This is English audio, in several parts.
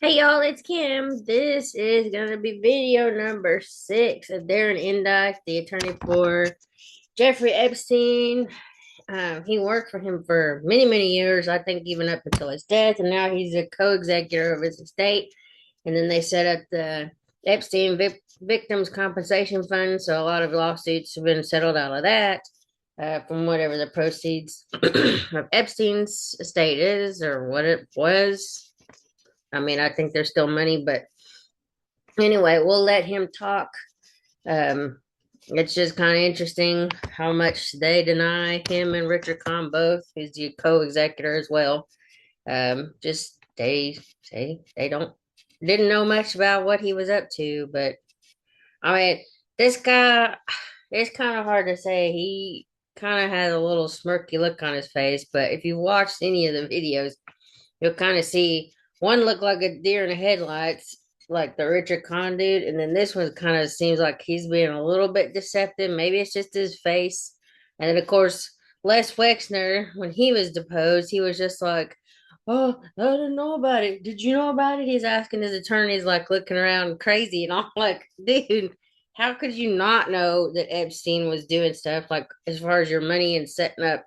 Hey y'all, it's Kim. This is gonna be video number 6 of Darren Indyke, the attorney for Jeffrey Epstein. He worked for him for many, many years, I think even up until his death, and now he's a co-executor of his estate. And then they set up the Epstein Victims Compensation Fund, so a lot of lawsuits have been settled out of that, from whatever the proceeds of Epstein's estate is or what it was. I mean, I think there's still money, but anyway, we'll let him talk. Um, it's just kind of interesting how much they deny him and Richard Kahn both, who's the co-executor as well. Just they say they didn't know much about what he was up to, but I mean, this guy, it's kind of hard to say. He kind of has a little smirky look on his face, but if you watched any of the videos, you'll kind of see one look like a deer in the headlights, like the Richard Kahn dude, and then this one kind of seems like he's being a little bit deceptive. Maybe it's just his face. And then of course, Les Wexner, when he was deposed, he was just like, "Oh, I didn't know about it. Did you know about it?" He's asking his attorneys, like looking around crazy, and I'm like, "Dude, how could you not know that Epstein was doing stuff like as far as your money and setting up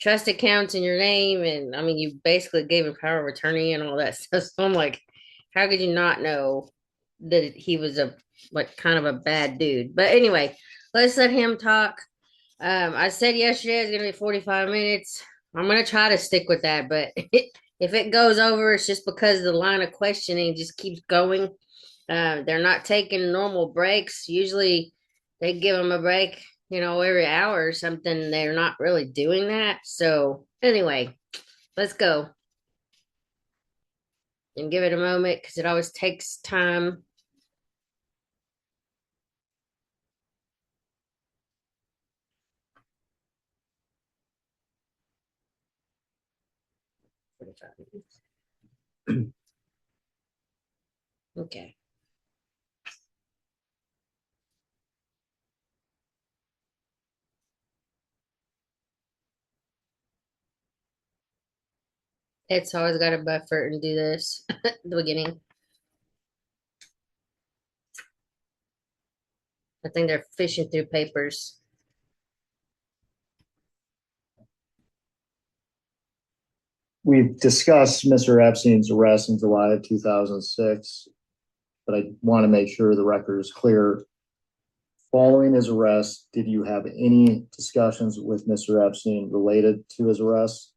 trust accounts in your name?" And I mean, you basically gave a power of attorney and all that stuff. So I'm like, how could you not know that he was a like kind of a bad dude? But anyway, let's let him talk. I said yesterday it's gonna be 45 minutes. I'm gonna try to stick with that, but if it goes over, it's just because the line of questioning just keeps going. They're not taking normal breaks. Usually they give them a break, every hour or something. They're not really doing that. So, anyway, let's go and give it a moment because it always takes time. Okay. It's always got to buffer and do this at the beginning. I think they're fishing through papers. We've discussed Mr. Epstein's arrest in July of 2006, but I want to make sure the record is clear. Following his arrest, did you have any discussions with Mr. Epstein related to his arrest?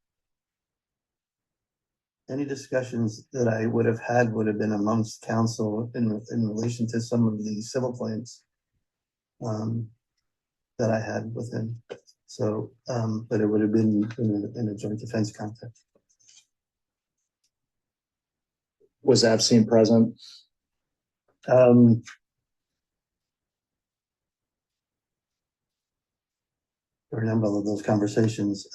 Any discussions that I would have had would have been amongst counsel in relation to some of the civil claims um, that I had with him. So, but it would have been in a joint defense context. Was Epstein present? Um, for a number of those conversations.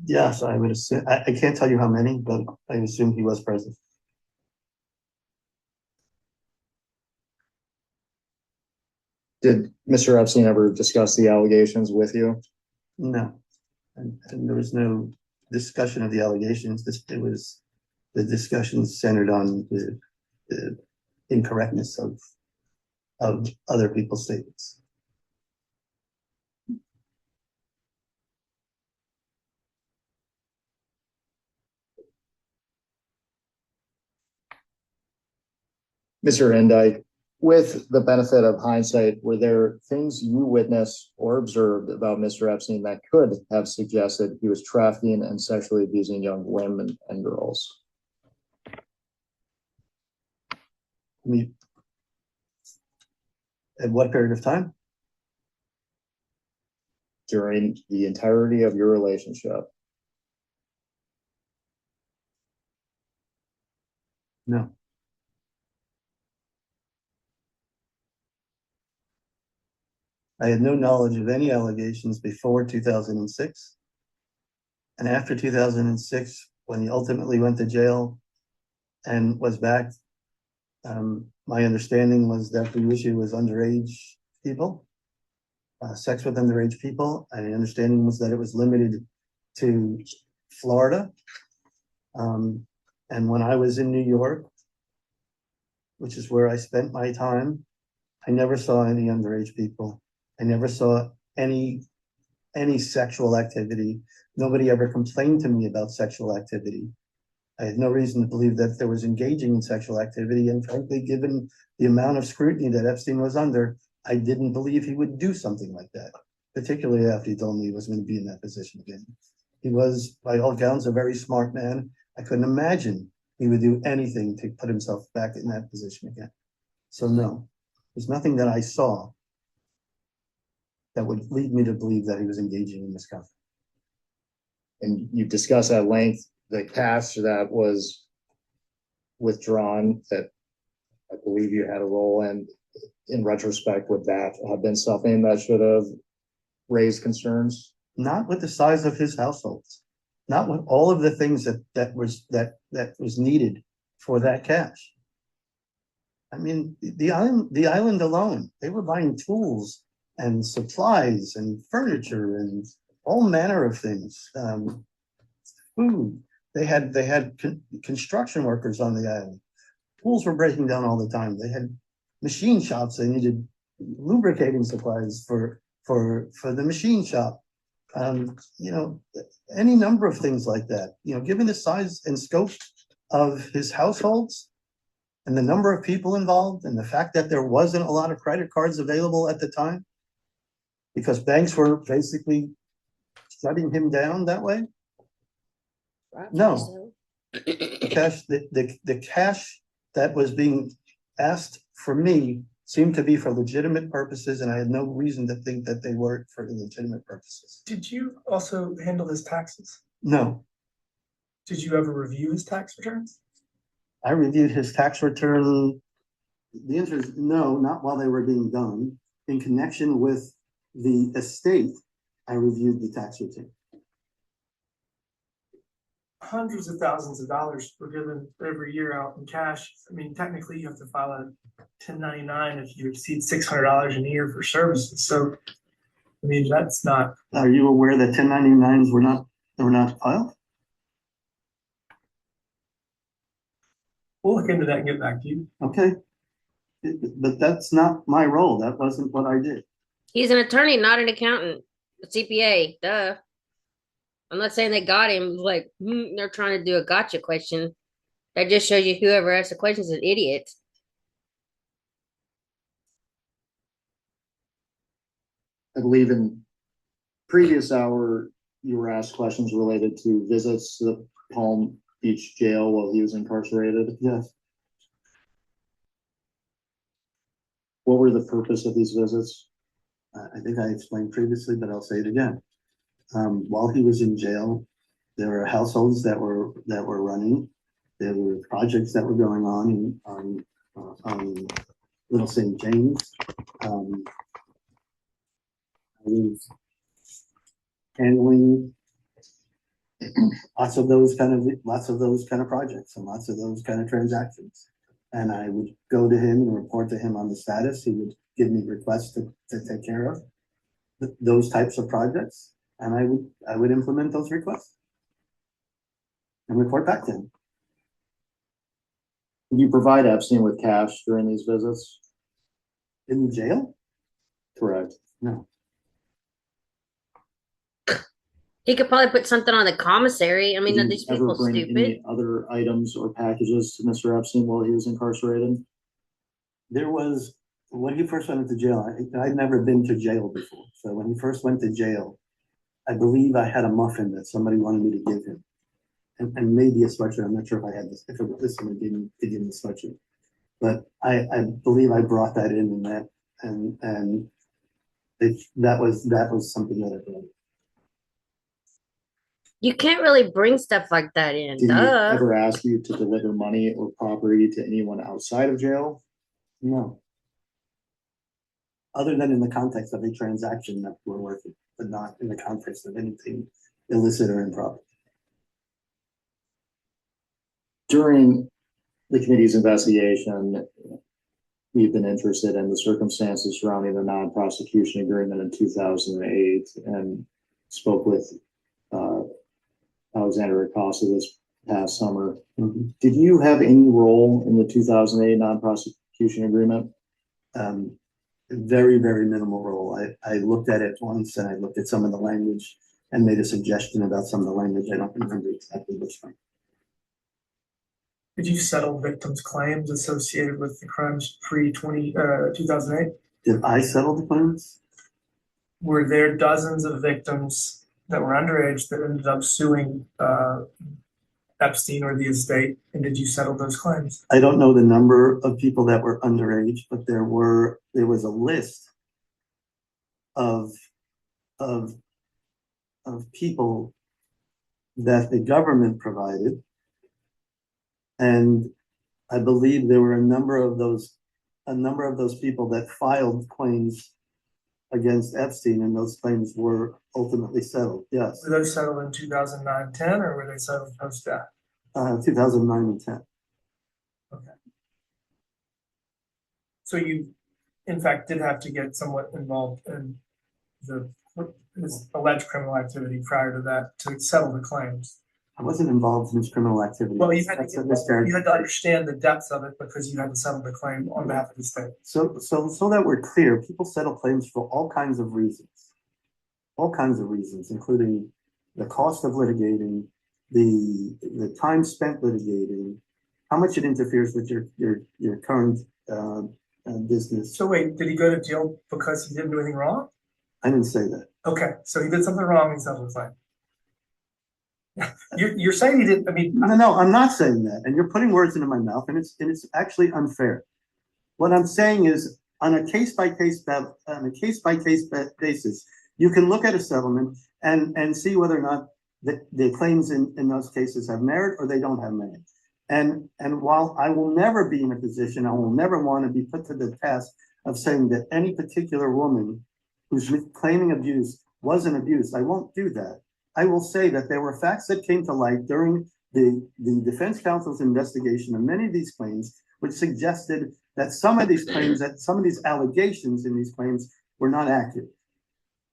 Yes, I would assume. I can't tell you how many, but I assume he was present. Did Mr. Epstein ever discuss the allegations with you? No, and there was no discussion of the allegations. It was the discussion centered on the incorrectness of other people's statements. Mr. Indyke, with the benefit of hindsight, were there things you witnessed or observed about Mr. Epstein that could have suggested he was trafficking and sexually abusing young women and girls? I mean, at what period of time? During the entirety of your relationship? No. I had no knowledge of any allegations before 2006. And after 2006, when he ultimately went to jail and was back, my understanding was that the issue was underage people, sex with underage people. And the understanding was that it was limited to Florida. And when I was in New York, which is where I spent my time, I never saw any underage people. I never saw any sexual activity. Nobody ever complained to me about sexual activity. I had no reason to believe that there was engaging in sexual activity. And frankly, given the amount of scrutiny that Epstein was under, I didn't believe he would do something like that, particularly after he told me he was going to be in that position again. He was, by all accounts, a very smart man. I couldn't imagine he would do anything to put himself back in that position again. So no, there's nothing that I saw that would lead me to believe that he was engaging in misconduct. And you discussed at length the cash that was withdrawn that I believe you had a role in retrospect. Would that have been something that should have raised concerns? Not with the size of his households, not with all of the things that was needed for that cash. I mean, the island alone, they were buying tools and supplies and furniture and all manner of things. Food. They had construction workers on the island. Tools were breaking down all the time. They had machine shops. They needed lubricating supplies for the machine shop. You know, any number of things like that. You know, given the size and scope of his households and the number of people involved and the fact that there wasn't a lot of credit cards available at the time because banks were basically shutting him down that way. No, the cash that was being asked for me seemed to be for legitimate purposes, and I had no reason to think that they weren't for illegitimate purposes. Did you also handle his taxes? No. Did you ever review his tax returns? I reviewed his tax return. The answer is no, not while they were being done. In connection with the estate, I reviewed the tax return. Hundreds of thousands of dollars were given every year out in cash. I mean, technically, you have to file a 1099 if you exceed $600 a year for services. So, I mean, that's not. Are you aware that 1099s were not filed? We'll look into that and get back to you. Okay, but that's not my role. That wasn't what I did. He's an attorney, not an accountant. A CPA, duh. I'm not saying they got him. Like, they're trying to do a gotcha question. That just shows you whoever asks the question is an idiot. I believe in previous hour, you were asked questions related to visits to the Palm Beach jail while he was incarcerated. Yes. What were the purpose of these visits? I think I explained previously, but I'll say it again. While he was in jail, there were households that were running. There were projects that were going on Little St. James. I was handling lots of those kind of projects and lots of those kind of transactions. And I would go to him and report to him on the status. He would give me requests to take care of those types of projects. And I would implement those requests and report back to him. Did you provide Epstein with cash during these visits? In the jail? Correct. No. He could probably put something on the commissary. I mean, Did these you people ever bring stupid. any other items or packages to Mr. Epstein while he was incarcerated? There was, when he first went into jail, I'd never been to jail before. So when he first went to jail, I believe I had a muffin that somebody wanted me to give him. And maybe a sweatshirt. I'm not sure if I had this, if it was someone gave him the sweatshirt. But I believe I brought that in and that was something that I brought. You can't really bring stuff like that in. Did he Duh. ever ask you to deliver money or property to anyone outside of jail? No. Other than in the context of a transaction that we're working, but not in the context of anything illicit or improper. During the committee's investigation, we've been interested in the circumstances surrounding the non-prosecution agreement in 2008 and spoke with Alexander Acosta this past summer. Mhm. Did you have any role in the 2008 non-prosecution agreement? Very, very minimal role. I looked at it once and I looked at some of the language and made a suggestion about some of the language. I don't remember exactly which one. Did you settle victims' claims associated with the crimes pre-2008? Did I settle the claims? Were there dozens of victims that were underage that ended up suing Epstein or the estate, and did you settle those claims? I don't know the number of people that were underage, but there was a list of people that the government provided. And I believe there were a number of those people that filed claims against Epstein, and those claims were ultimately settled. Yes. Were those settled in 2009, 10, or were they settled post-death? 2009 and 10. Okay. So you, in fact, did have to get somewhat involved in this alleged criminal activity prior to that to settle the claims. I wasn't involved in this criminal activity. Well, you had That's to a miscarriage. you had to understand the depths of it because you had to settle the claim on behalf of the state. So that we're clear, people settle claims for all kinds of reasons, including the cost of litigating, the time spent litigating, how much it interferes with your current business. So wait, did he go to jail because he didn't do anything wrong? I didn't say that. Okay, so he did something wrong and settled the claim. You're saying he did. I mean, No, I'm not saying that, and you're putting words into my mouth, and it's actually unfair. What I'm saying is, on a case by case basis, you can look at a settlement and see whether or not the claims in those cases have merit or they don't have merit. And while I will never be in a position, I will never want to be put to the task of saying that any particular woman who's claiming abuse wasn't abused, I won't do that. I will say that there were facts that came to light during the defense counsel's investigation of many of these claims, which suggested that some of these allegations in these claims were not accurate.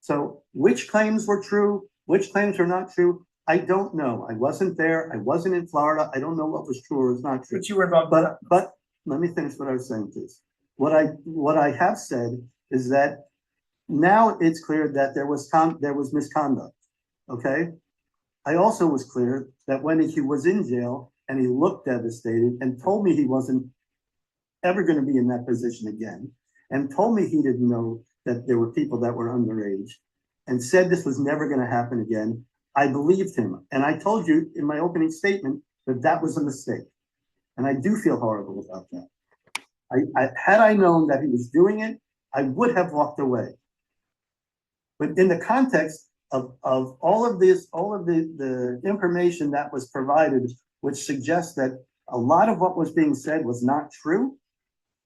So which claims were true, which claims were not true, I don't know. I wasn't there. I wasn't in Florida. I don't know what was true or was not true. but you were involved. But let me finish what I was saying, please. What I have said is that now it's clear that there was misconduct. Okay. I also was clear that when he was in jail and he looked devastated and told me he wasn't ever going to be in that position again, and told me he didn't know that there were people that were underage, and said this was never going to happen again, I believed him. And I told you in my opening statement that that was a mistake. And I do feel horrible about that. Had I known that he was doing it, I would have walked away. But in the context of all of the information that was provided, which suggests that a lot of what was being said was not true,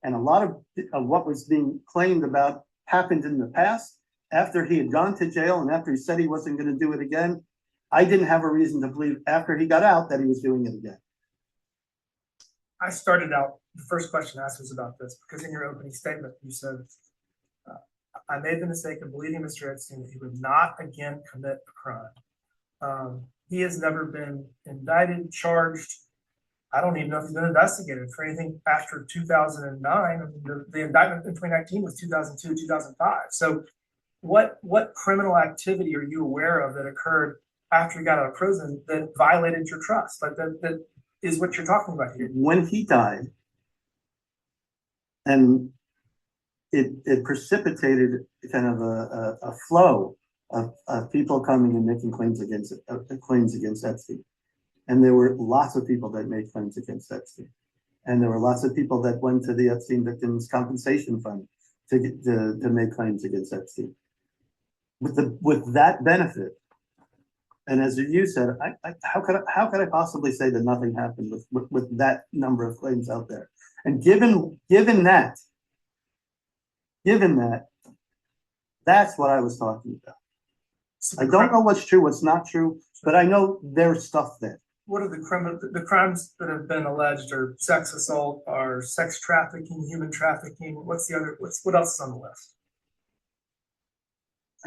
and a lot of what was being claimed about happened in the past, after he had gone to jail and after he said he wasn't going to do it again, I didn't have a reason to believe after he got out that he was doing it again. I started out, the first question asked was about this, because in your opening statement, you said, I made the mistake of believing Mr. Epstein that he would not again commit a crime. He has never been indicted, charged. I don't even know if he's been investigated for anything after 2009. I mean, the indictment in 2019 was 2002, 2005. So what criminal activity are you aware of that occurred after he got out of prison that violated your trust? Like that is what you're talking about here. When he died, and it precipitated kind of a flow of people coming and making claims against Epstein. And there were lots of people that made claims against Epstein. And there were lots of people that went to the Epstein Victims Compensation Fund to make claims against Epstein. With that benefit, and as you said, how could I possibly say that nothing happened with that number of claims out there? And given that, that's what I was talking about. So I don't know what's true, what's not true, but I know there's stuff there. What are the crimes that have been alleged are sex assault, or sex trafficking, human trafficking? What else is on the list?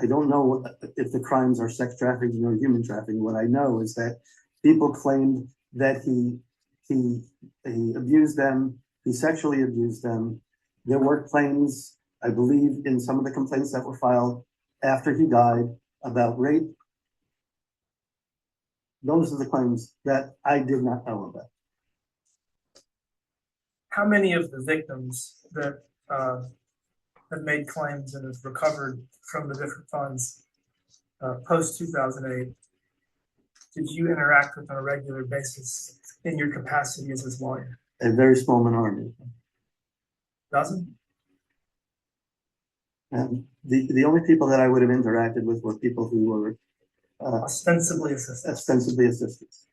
I don't know if the crimes are sex trafficking or human trafficking. What I know is that People claimed that he abused them, he sexually abused them. There were claims, I believe, in some of the complaints that were filed after he died about rape. Those are the claims that I did not know about. How many of the victims that have made claims and have recovered from the different funds post 2008 did you interact with on a regular basis in your capacity as his lawyer? A very small minority. Dozen? And the only people that I would have interacted with were people who were Ostensibly assistants. ostensibly assistants.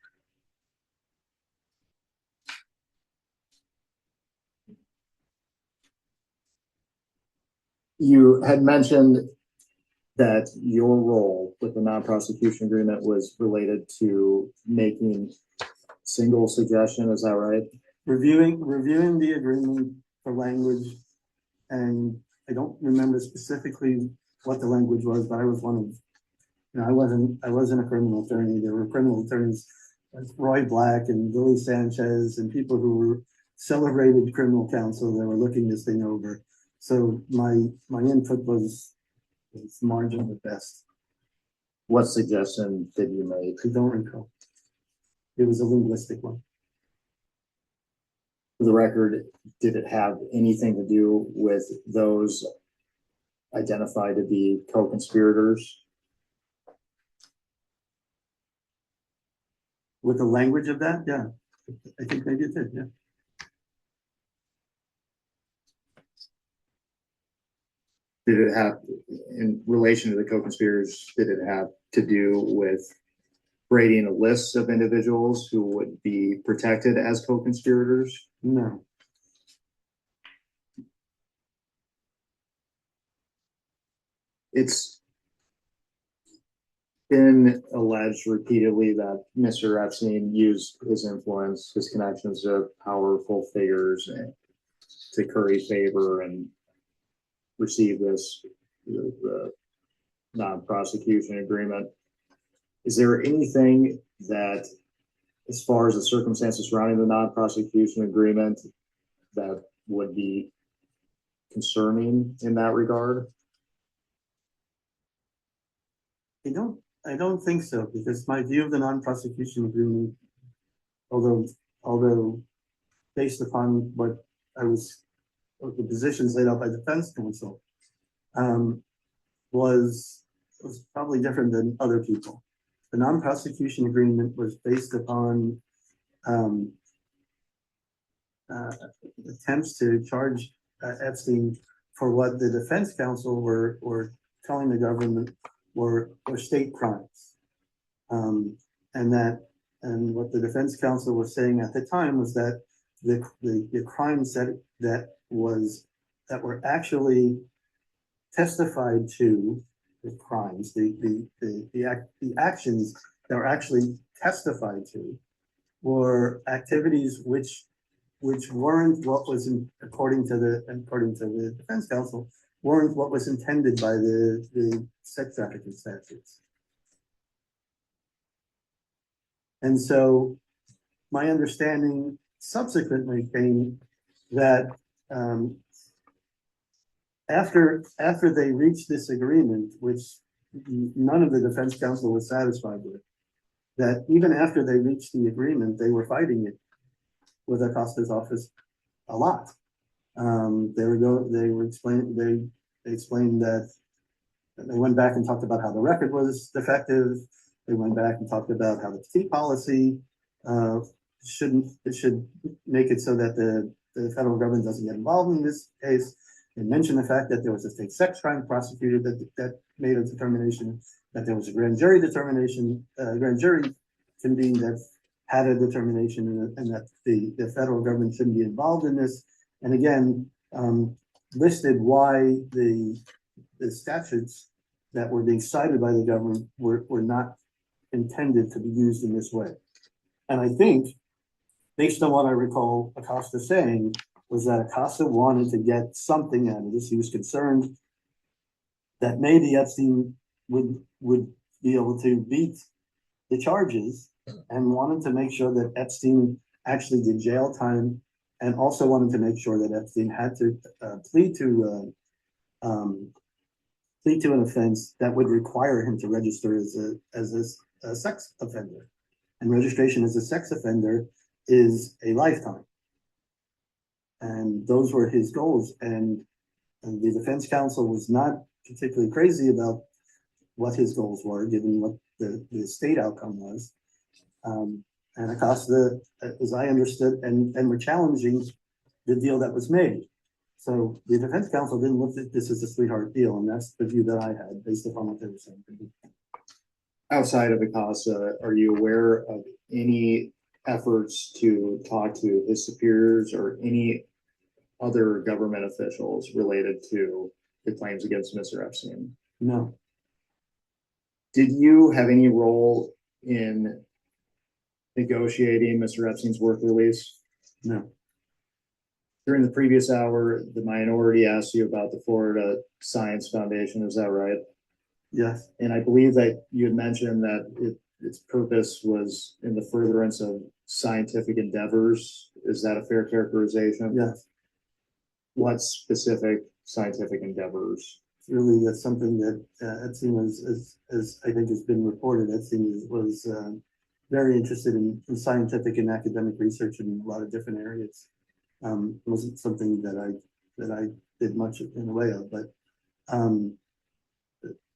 You had mentioned that your role with the non-prosecution agreement was related to making single suggestion, is that right? Reviewing the agreement for language, and I don't remember specifically what the language was, but I was one of, you know, I wasn't a criminal attorney. There were criminal attorneys like Roy Black and Billy Sanchez and people who were celebrated criminal counsel that were looking this thing over. So my input was marginal at best. What suggestion did you make? I don't recall. It was a linguistic one. For the record, did it have anything to do with those identified to be co-conspirators? With the language of that, yeah. I think maybe it did, yeah. Did it have, in relation to the co-conspirators, did it have to do with creating a list of individuals who would be protected as co-conspirators? No. It's been alleged repeatedly that Mr. Epstein used his influence, his connections to powerful figures to curry favor and receive this the non-prosecution agreement. Is there anything that, as far as the circumstances surrounding the non-prosecution agreement, that would be concerning in that regard? I don't think so, because my view of the non-prosecution agreement, although based upon what the positions laid out by defense counsel, was probably different than other people. The non-prosecution agreement was based upon attempts to charge Epstein for what the defense counsel were telling the government were state crimes, and what the defense counsel was saying at the time was that the crimes that were actually testified to, the crimes, the actions that were actually testified to, were activities which weren't what was according to the defense counsel, weren't what was intended by the sex trafficking statutes. And so my understanding subsequently came that after they reached this agreement, which none of the defense counsel was satisfied with, that even after they reached the agreement, they were fighting it with Acosta's office a lot. They explained that they went back and talked about how the record was defective. They went back and talked about how the fee policy should make it so that the federal government doesn't get involved in this case. They mentioned the fact that there was a state sex crime prosecutor that made a determination, that there was a grand jury convened that had a determination, and that the federal government shouldn't be involved in this. And again, listed why the statutes that were being cited by the government were not intended to be used in this way. And I think, based on what I recall Acosta saying, was that Acosta wanted to get something out of this. He was concerned that maybe Epstein would be able to beat the charges and wanted to make sure that Epstein actually did jail time, and also wanted to make sure that Epstein had to plead to an offense that would require him to register as a sex offender. And registration as a sex offender is a lifetime. And those were his goals. And the defense counsel was not particularly crazy about what his goals were, given what the state outcome was. And Acosta, as I understood, and were challenging the deal that was made. So the defense counsel didn't look at this as a sweetheart deal, and that's the view that I had based upon what they were saying. Outside of Acosta, are you aware of any efforts to talk to his superiors or any other government officials related to the claims against Mr. Epstein? No. Did you have any role in negotiating Mr. Epstein's work release? No. During the previous hour, the minority asked you about the Florida Science Foundation. Is that right? Yes. And I believe that you had mentioned that its purpose was in the furtherance of scientific endeavors. Is that a fair characterization? Yes. What specific scientific endeavors? Really, that's something that Epstein was, as I think has been reported, Epstein was very interested in scientific and academic research in a lot of different areas. It wasn't something that I did much in the way of, but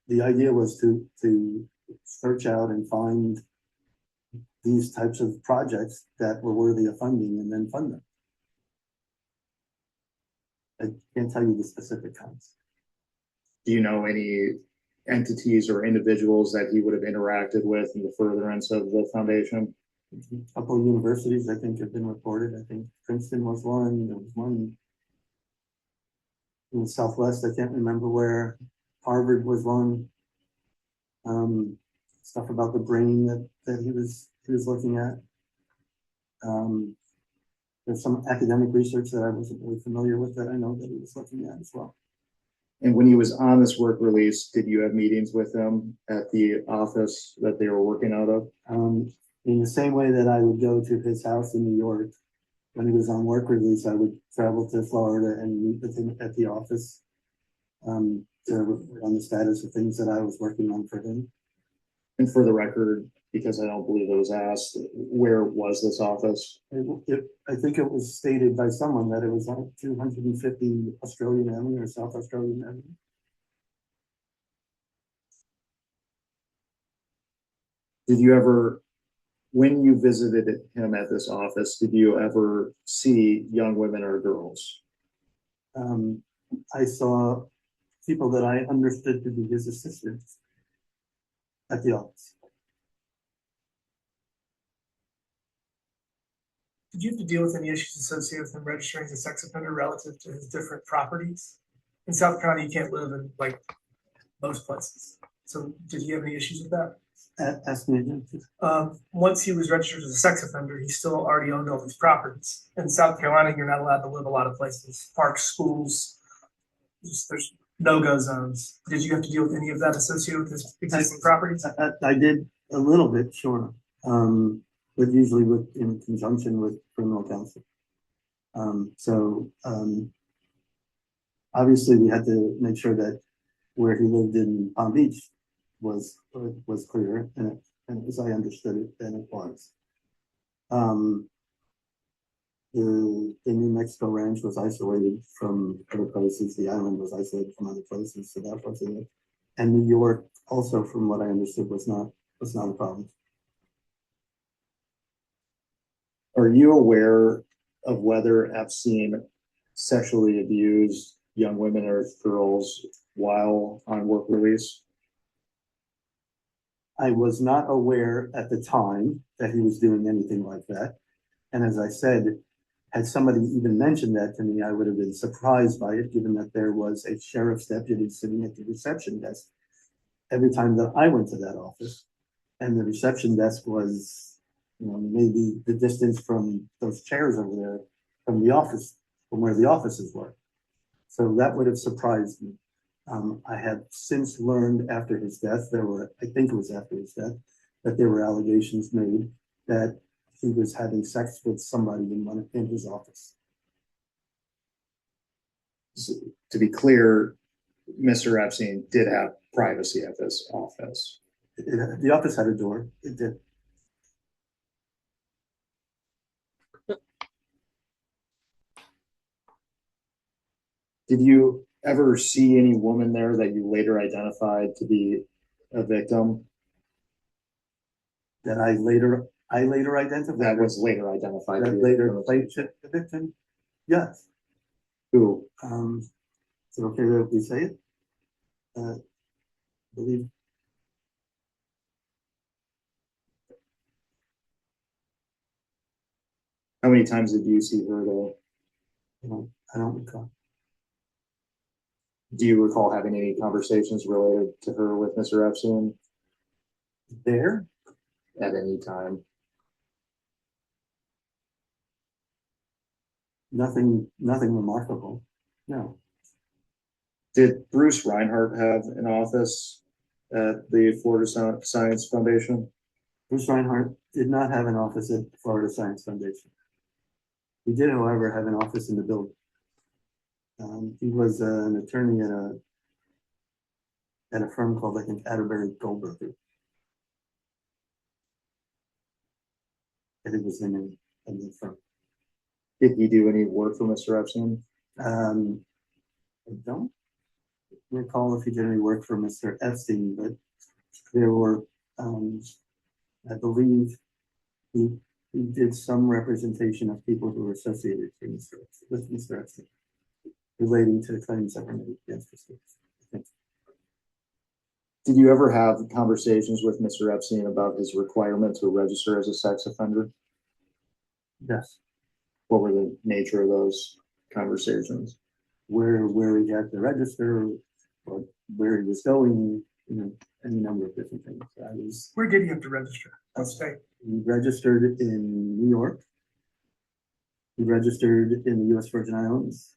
the idea was to search out and find these types of projects that were worthy of funding and then fund them. I can't tell you the specific kinds. Do you know any entities or individuals that he would have interacted with in the furtherance of the foundation? A couple of universities, I think, have been reported. I think Princeton was one. There was one in the Southwest. I can't remember where. Harvard was one. Stuff about the brain that he was looking at. There's some academic research that I wasn't really familiar with that I know that he was looking at as well. And when he was on this work release, did you have meetings with him at the office that they were working out of? In the same way that I would go to his house in New York when he was on work release, I would travel to Florida and meet with him at the office to report on the status of things that I was working on for him. And for the record, because I don't believe it was asked, where was this office? I think it was stated by someone that it was on 250 Australian Avenue or South Australian Avenue. Did you ever, when you visited him at this office, did you ever see young women or girls? I saw people that I understood to be his assistants at the office. Did you have to deal with any issues associated with him registering as a sex offender relative to his different properties? In South Carolina, you can't live in like most places. So did you have any issues with that? Ask me again. Once he was registered as a sex offender, he still already owned all these properties. In South Carolina, you're not allowed to live a lot of places, parks, schools, there's no-go zones. Did you have to deal with any of that associated with his existing properties? I did a little bit, sure. But usually in conjunction with criminal counsel. Obviously we had to make sure that where he lived in Palm Beach was clear, and as I understood it, then it was. The New Mexico ranch was isolated from other places. The island was isolated from other places, so that wasn't it. And New York also, from what I understood, was not a problem. Are you aware of whether Epstein sexually abused young women or girls while on work release? I was not aware at the time that he was doing anything like that. And as I said, had somebody even mentioned that to me, I would have been surprised by it, given that there was a sheriff's deputy sitting at the reception desk every time that I went to that office. And the reception desk was, maybe the distance from those chairs over there from the office, from where the offices were. So that would have surprised me. I have since learned after his death, I think it was after his death, that there were allegations made that he was having sex with somebody in his office. So, to be clear, Mr. Epstein did have privacy at this office. The office had a door. It did. Did you ever see any woman there that you later identified to be a victim? That I later identified. That was later identified. That later played the victim. Yes. Who? Is it okay that we say it? I believe. How many times did you see her there? I don't recall. Do you recall having any conversations related to her with Mr. Epstein There? at any time? Nothing remarkable. No. Did Bruce Reinhardt have an office at the Florida Science Foundation? Bruce Reinhardt did not have an office at Florida Science Foundation. He did, however, have an office in the building. He was an attorney at a firm called, I think, Atterbury Goldberger. I think it was in the firm. Did he do any work for Mr. Epstein? I don't recall if he did any work for Mr. Epstein, but there were, I believe, he did some representation of people who were associated with Mr. Epstein, relating to the claims that were made against Mr. Epstein. Did you ever have conversations with Mr. Epstein about his requirement to register as a sex offender? Yes. What were the nature of those conversations? Where he had to register, or where he was going, any number of different things. Where did he have to register? What state? He registered in New York. He registered in the U.S. Virgin Islands.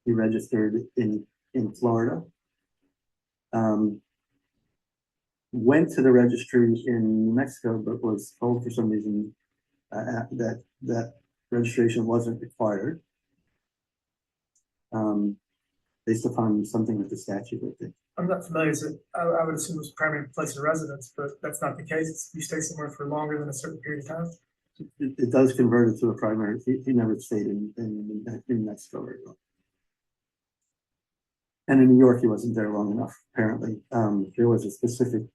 He registered in Florida. Went to the registry in New Mexico, but was told for some reason that registration wasn't required, based upon something with the statute, I think. I'm not familiar. I would assume it was primary place of residence, but that's not the case. You stay somewhere for longer than a certain period of time. It does convert it to a primary. He never stayed in Mexico very long. And in New York, he wasn't there long enough, apparently. There was a specific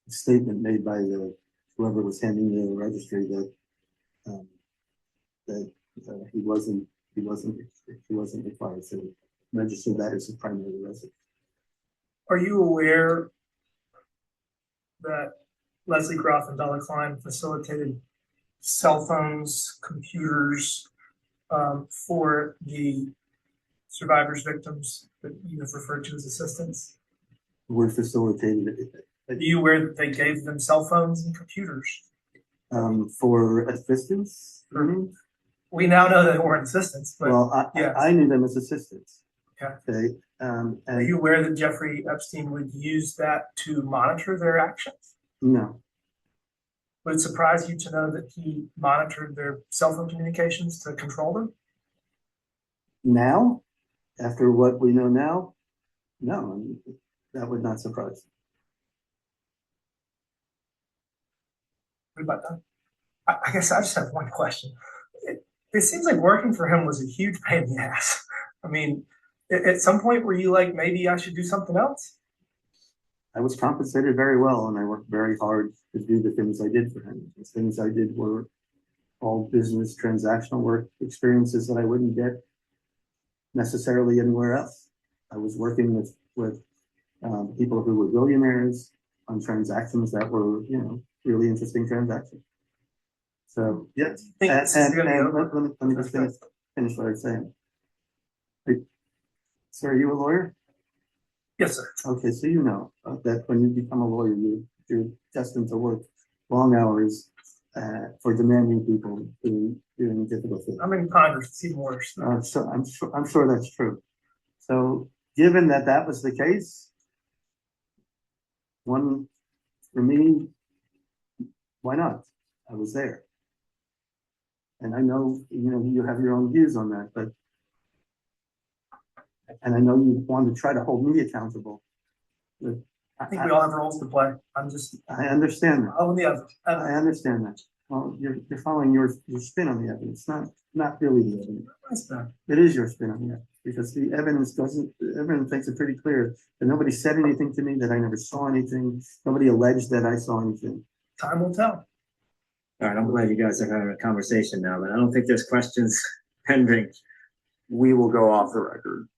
statement made by whoever was handing the registry that he wasn't required to register that as a primary residence. Are you aware that Leslie Groff and Donna Klein facilitated cell phones, computers for the survivors, victims that you have referred to as assistants? Were facilitated. Are you aware that they gave them cell phones and computers? For assistance? We now know that they weren't assistants, but well, yes. I knew them as assistants. Okay. And are you aware that Jeffrey Epstein would use that to monitor their actions? No. Would it surprise you to know that he monitored their cell phone communications to control them? Now, after what we know now, no, that would not surprise me. What about that? I guess I just have one question. It seems like working for him was a huge pain in the ass. I mean, at some point were you like, maybe I should do something else? I was compensated very well, and I worked very hard to do the things I did for him. The things I did were all business transactional work experiences that I wouldn't get necessarily anywhere else. I was working with people who were billionaires on transactions that were, really interesting transactions. So yes, and let me just finish what I was saying. So are you a lawyer? Yes, sir. Okay, so you know that when you become a lawyer, you're destined to work long hours for demanding people doing difficult things. I'm in Congress, it's even worse. So I'm sure that's true. So given that was the case, for me, Why not? I was there. And I know, you have your own views on that, but and I know you want to try to hold me accountable. But I think we all have roles to play. I understand that. Oh, yeah. I understand that. Well, you're following your spin on the evidence, not really the evidence. It is your spin on the evidence, because the evidence makes it pretty clear that nobody said anything to me, that I never saw anything. Nobody alleged that I saw anything. Time will tell. All right, I'm glad you guys are having a conversation now, but I don't think there's questions pending. We will go off the record.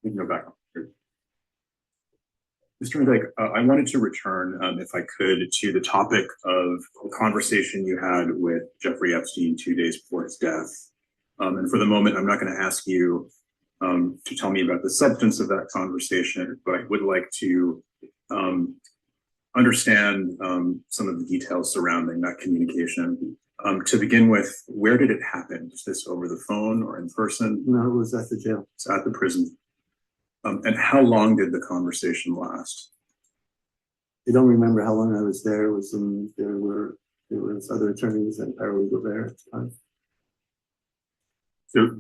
We can go back. Mr. Indyke, I wanted to return, if I could, to the topic of a conversation you had with Jeffrey Epstein 2 days before his death. And for the moment, I'm not going to ask you to tell me about the substance of that conversation, but I would like to understand some of the details surrounding that communication. To begin with, where did it happen? Was this over the phone or in person? No, it was at the jail. It's at the prison. And how long did the conversation last? I don't remember how long I was there. There was other attorneys and paralegal there at the time. So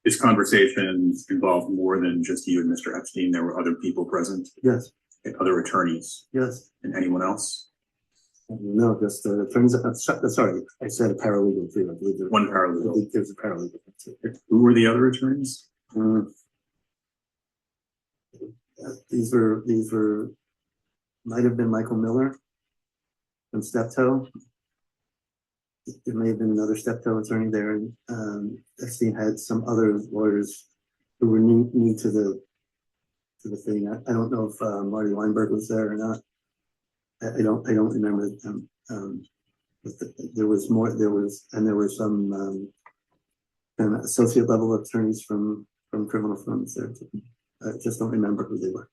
this conversation involved more than just you and Mr. Epstein. There were other people present? Yes. Other attorneys? Yes. And anyone else? No, just the attorneys. Sorry, I said a paralegal too. I believe there was One paralegal. There's a paralegal. Who were the other attorneys? These were might have been Michael Miller from Steptoe. There may have been another Steptoe attorney there, and Epstein had some other lawyers who were new to the thing. I don't know if Marty Weinberg was there or not. I don't remember them. But there was more. There were some associate level attorneys from criminal firms there too. I just don't remember who they were.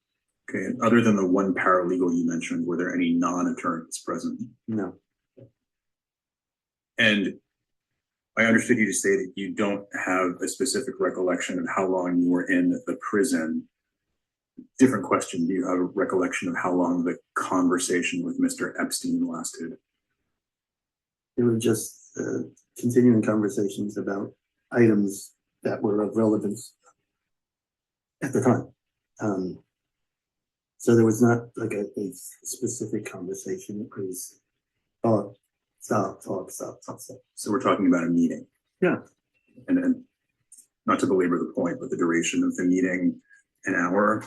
Okay, and other than the one paralegal you mentioned, were there any non-attorneys present? No. And I understood you to say that you don't have a specific recollection of how long you were in the prison. Different question, do you have a recollection of how long the conversation with Mr. Epstein lasted? They were just continuing conversations about items that were of relevance at the time. So there was not like a specific conversation. It was talk, stop. So we're talking about a meeting. Yeah. And then, not to belabor the point, but the duration of the meeting, an hour,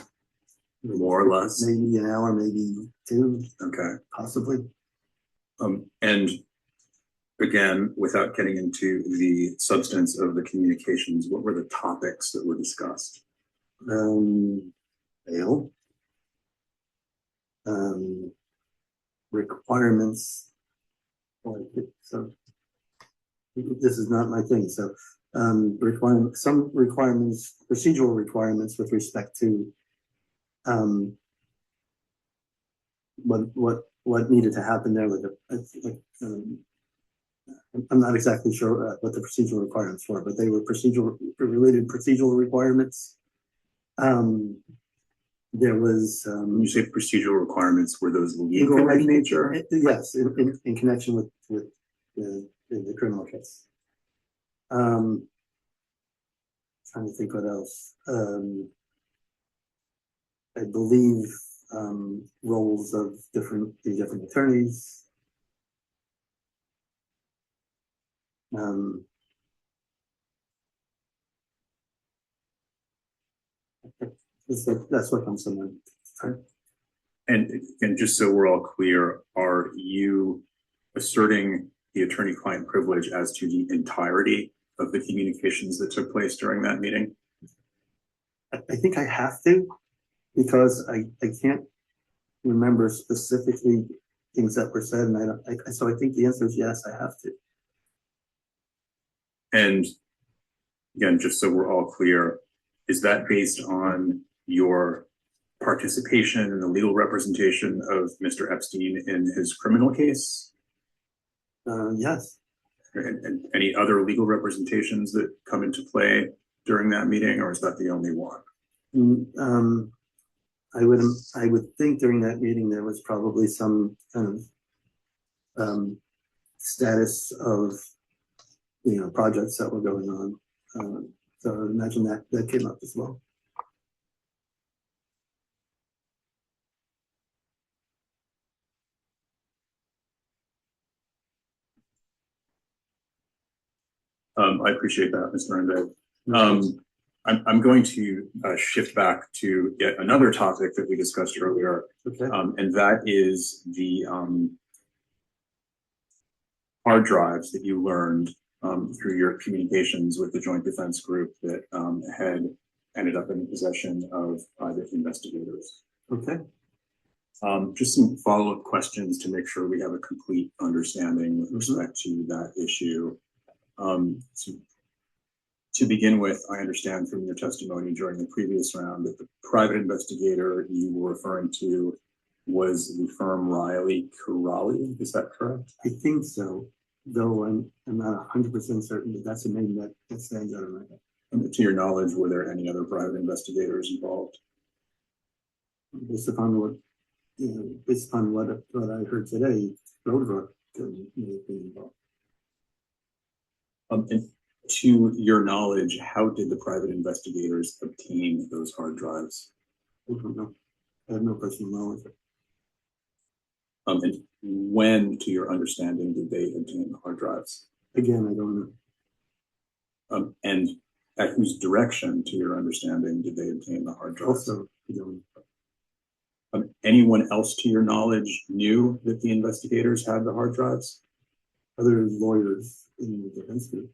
more or less? Maybe an hour, maybe two. Okay. Possibly. And again, without getting into the substance of the communications, what were the topics that were discussed? Bail. Requirements. So this is not my thing. So some requirements, procedural requirements with respect to what needed to happen there. I'm not exactly sure what the procedural requirements were, but they were related procedural requirements. There was When you say procedural requirements, were those legal in nature? Yes, in connection with the criminal case. Trying to think what else. I believe roles of the different attorneys. That's what comes to mind. Right? And just so we're all clear, are you asserting the attorney-client privilege as to the entirety of the communications that took place during that meeting? I think I have to, because I can't remember specifically things that were said, and so I think the answer is yes, I have to. And again, just so we're all clear, is that based on your participation in the legal representation of Mr. Epstein in his criminal case? Yes. And any other legal representations that come into play during that meeting, or is that the only one? I would think during that meeting there was probably some kind of status of projects that were going on. So I imagine that came up as well. I appreciate that, Mr. Indyke. I'm going to shift back to yet another topic that we discussed earlier, Okay. and that is the hard drives that you learned through your communications with the Joint Defense Group that had ended up in the possession of private investigators. Okay. Just some follow-up questions to make sure we have a complete understanding with respect to that issue. To begin with, I understand from your testimony during the previous round that the private investigator you were referring to was the firm Riley Corrali. Is that correct? I think so, though I'm not 100% certain that that's a name that stands out in my head. And to your knowledge, were there any other private investigators involved? Based upon what I heard today, Roosevelt may have been involved. And to your knowledge, how did the private investigators obtain those hard drives? I don't know. I have no personal knowledge. And when, to your understanding, did they obtain the hard drives? Again, I don't know. And at whose direction, to your understanding, did they obtain the hard drives? Also, I don't know. Anyone else, to your knowledge, knew that the investigators had the hard drives? Other lawyers in the defense group.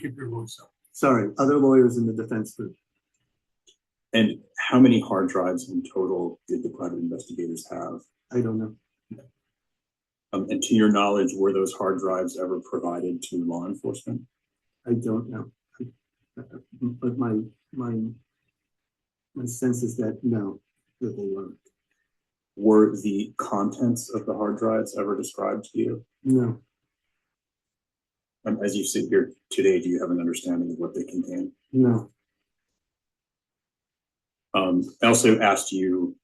Keep your voice up. Sorry, other lawyers in the defense group. And how many hard drives in total did the private investigators have? I don't know. And to your knowledge, were those hard drives ever provided to law enforcement? I don't know. But my sense is that no, that they weren't. Were the contents of the hard drives ever described to you? No. As you sit here today, do you have an understanding of what they contain? No. I also asked you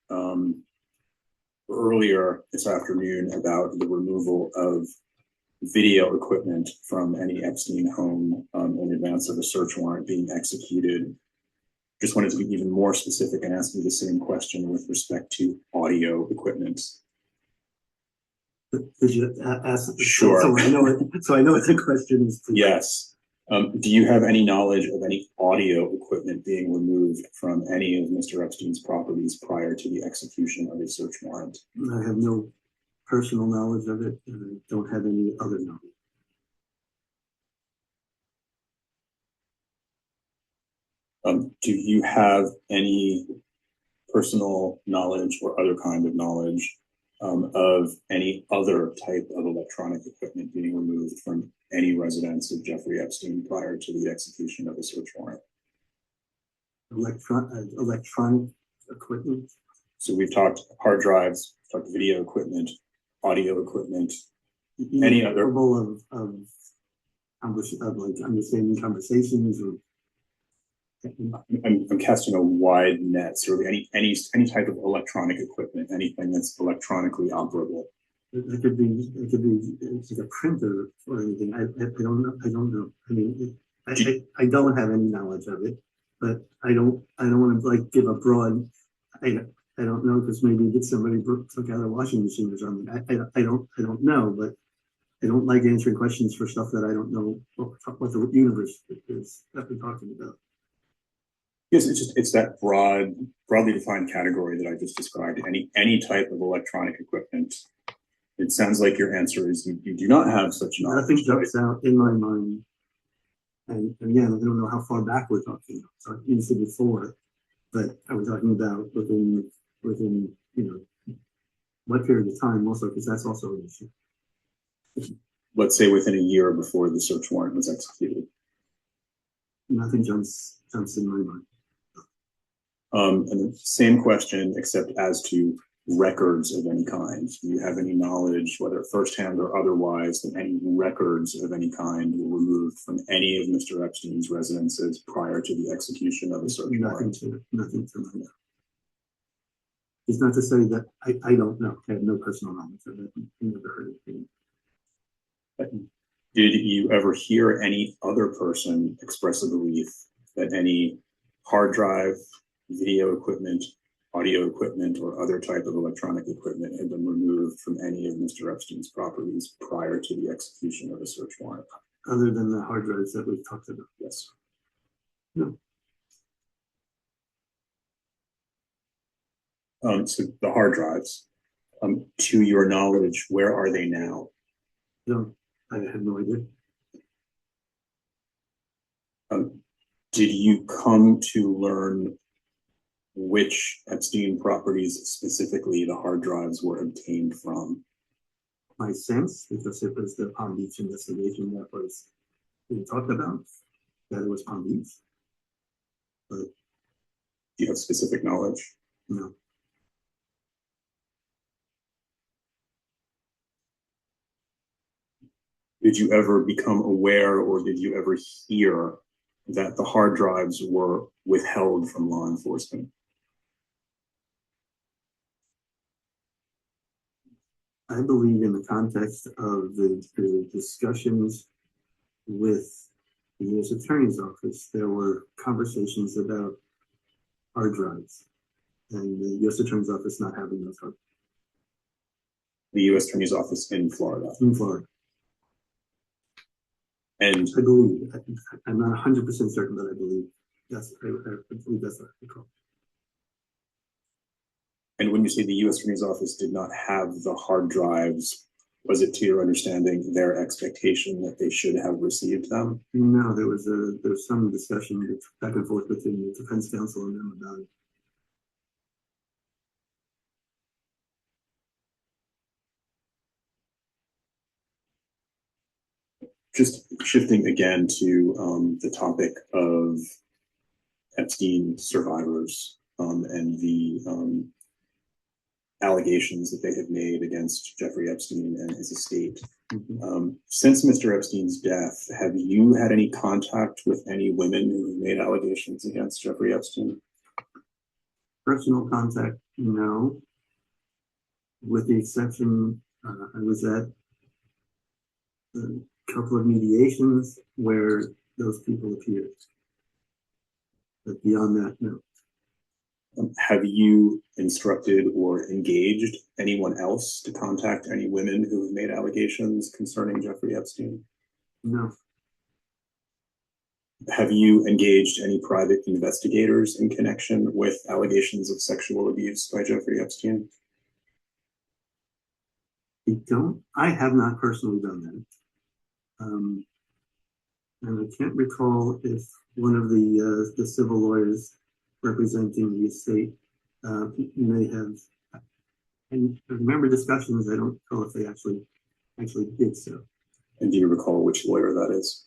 earlier this afternoon about the removal of video equipment from any Epstein home in advance of a search warrant being executed. Just wanted to be even more specific and ask you the same question with respect to audio equipment. Could you ask? Sure. So I know what the question is. Yes. Do you have any knowledge of any audio equipment being removed from any of Mr. Epstein's properties prior to the execution of a search warrant? I have no personal knowledge of it, and I don't have any other knowledge. Do you have any personal knowledge or other kind of knowledge of any other type of electronic equipment being removed from any residence of Jeffrey Epstein prior to the execution of a search warrant? Electronic equipment? So we've talked hard drives, talked video equipment, audio equipment, any other capable of like understanding conversations or. I'm casting a wide net. So any type of electronic equipment, anything that's electronically operable. It could be it's like a printer or anything. I don't know. I mean, I don't have any knowledge of it, but I don't want to like give a broad. I don't know because maybe somebody took out a washing machine or something. I don't know, but I don't like answering questions for stuff that I don't know what the universe is that we're talking about. Yes, it's that broadly defined category that I just described. Any type of electronic equipment. It sounds like your answer is you do not have such knowledge. Nothing jumps out in my mind. And again, I don't know how far back we're talking. So it used to be before, but I was talking about within what period of time also, because that's also an issue. Let's say within a year before the search warrant was executed. Nothing jumps in my mind. And the same question, except as to records of any kind? Do you have any knowledge, whether firsthand or otherwise, that any records of any kind were removed from any of Mr. Epstein's residences prior to the execution of a search warrant? Nothing to my knowledge. It's not to say that I don't know. I have no personal knowledge of it. I've never heard it. Did you ever hear any other person express a belief that any hard drive, video equipment, audio equipment, or other type of electronic equipment had been removed from any of Mr. Epstein's properties prior to the execution of a search warrant? Other than the hard drives that we've talked about? Yes. No. So the hard drives, to your knowledge, where are they now? No, I have no idea. Did you come to learn which Epstein properties, specifically the hard drives, were obtained from? My sense, because it was the Palm Beach investigation that was being talked about, that it was Palm Beach. But do you have specific knowledge? no. Did you ever become aware, or did you ever hear that the hard drives were withheld from law enforcement? I believe in the context of the discussions with the U.S. Attorney's Office, there were conversations about hard drives and the U.S. Attorney's Office not having those hard drives. The U.S. Attorney's Office in Florida. In Florida. And I believe, I'm not 100% certain, but I believe that's, I believe that's what I recall. And when you say the U.S. Attorney's Office did not have the hard drives, was it to your understanding their expectation that they should have received them? No, there was some discussion back and forth between the defense counsel and them about it. Just shifting again to the topic of Epstein survivors and the allegations that they have made against Jeffrey Epstein and his estate. Since Mr. Epstein's death, have you had any contact with any women who have made allegations against Jeffrey Epstein? Personal contact, no. With the exception, I was at a couple of mediations where those people appeared. But beyond that, no. Have you instructed or engaged anyone else to contact any women who have made allegations concerning Jeffrey Epstein? No. Have you engaged any private investigators in connection with allegations of sexual abuse by Jeffrey Epstein? I have not personally done that. And I can't recall if one of the civil lawyers representing the estate may have. And I remember discussions. I don't recall if they actually did so. And do you recall which lawyer that is?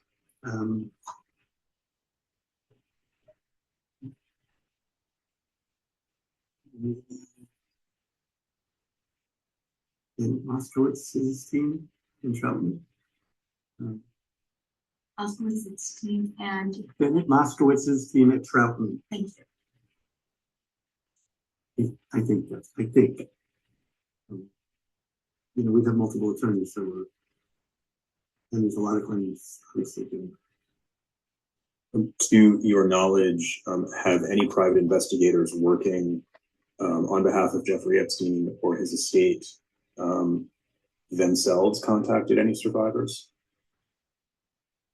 In Moskowitz's team in Troutman. Moskowitz's team and Bennett Moskowitz's team at Troutman. thank you. I think. We have multiple attorneys, so and there's a lot of claims. To your knowledge, have any private investigators working on behalf of Jeffrey Epstein or his estate themselves contacted any survivors?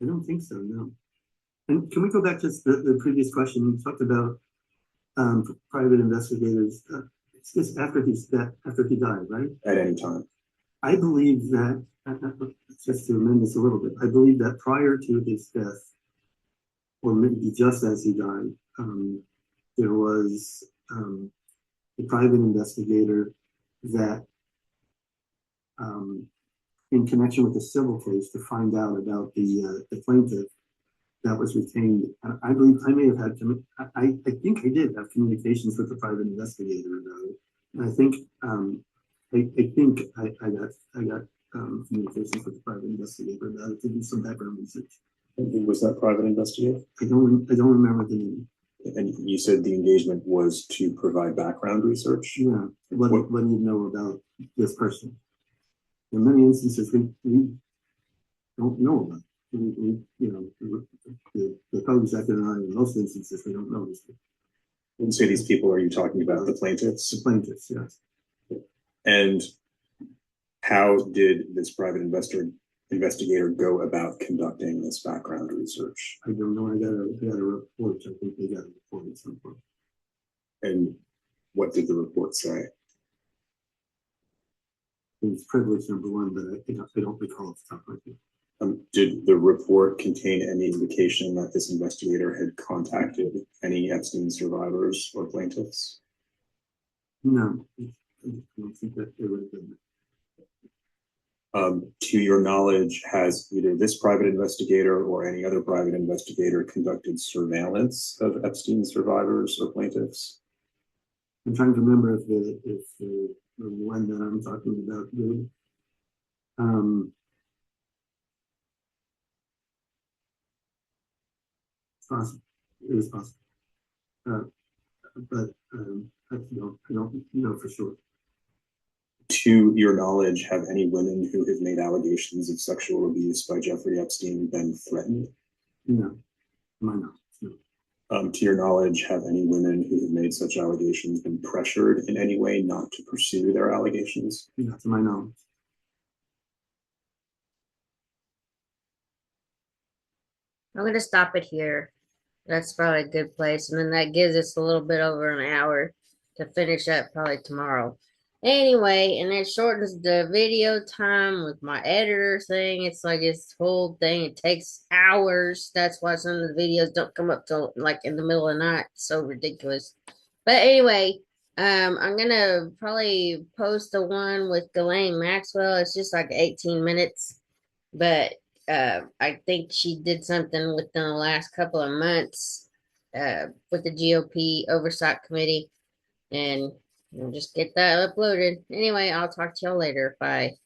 I don't think so, no. And can we go back to the previous question? You talked about private investigators. It's just after he died, right? At any time. I believe that, just to amend this a little bit, I believe that prior to his death, or maybe just as he died, there was a private investigator that, in connection with the civil case, to find out about the plaintiff that was retained. I believe I may have had, I think I did have communications with the private investigator about it, I think, I think I got, communications with the private investigator about it to do some background research. And was that private investigator? I don't remember the name. And you said the engagement was to provide background research? Yeah, what do you know about this person? In many instances, we don't know about. The co-executive and I, in most instances, we don't know this. When you say these people, are you talking about the plaintiffs? The plaintiffs, yes. And how did this private investigator go about conducting this background research? I don't know. I got a report. I think they got a report at some point. And what did the report say? It's privilege number one, but I don't recall stuff like that. Did the report contain any indication that this investigator had contacted any Epstein survivors or plaintiffs? No, I don't think that they would have been. To your knowledge, has either this private investigator or any other private investigator conducted surveillance of Epstein survivors or plaintiffs? I'm trying to remember if the one that I'm talking about did. It's possible. It is possible. But I don't know for sure. To your knowledge, have any women who have made allegations of sexual abuse by Jeffrey Epstein been threatened? No, my knowledge, no. To your knowledge, have any women who have made such allegations been pressured in any way not to pursue their allegations? Not to my knowledge. I'm gonna stop it here. That's probably a good place, and then that gives us a little bit over an hour to finish up probably tomorrow. Anyway, and it shortens the video time with my editor thing. It's like this whole thing, it takes hours. That's why some of the videos don't come up till like in the middle of the night. It's so ridiculous. But anyway, I'm gonna probably post the one with Ghislaine Maxwell. It's just like 18 minutes, but I think she did something within the last couple of months with the GOP Oversight Committee, and we'll just get that uploaded. Anyway, I'll talk to y'all later. Bye.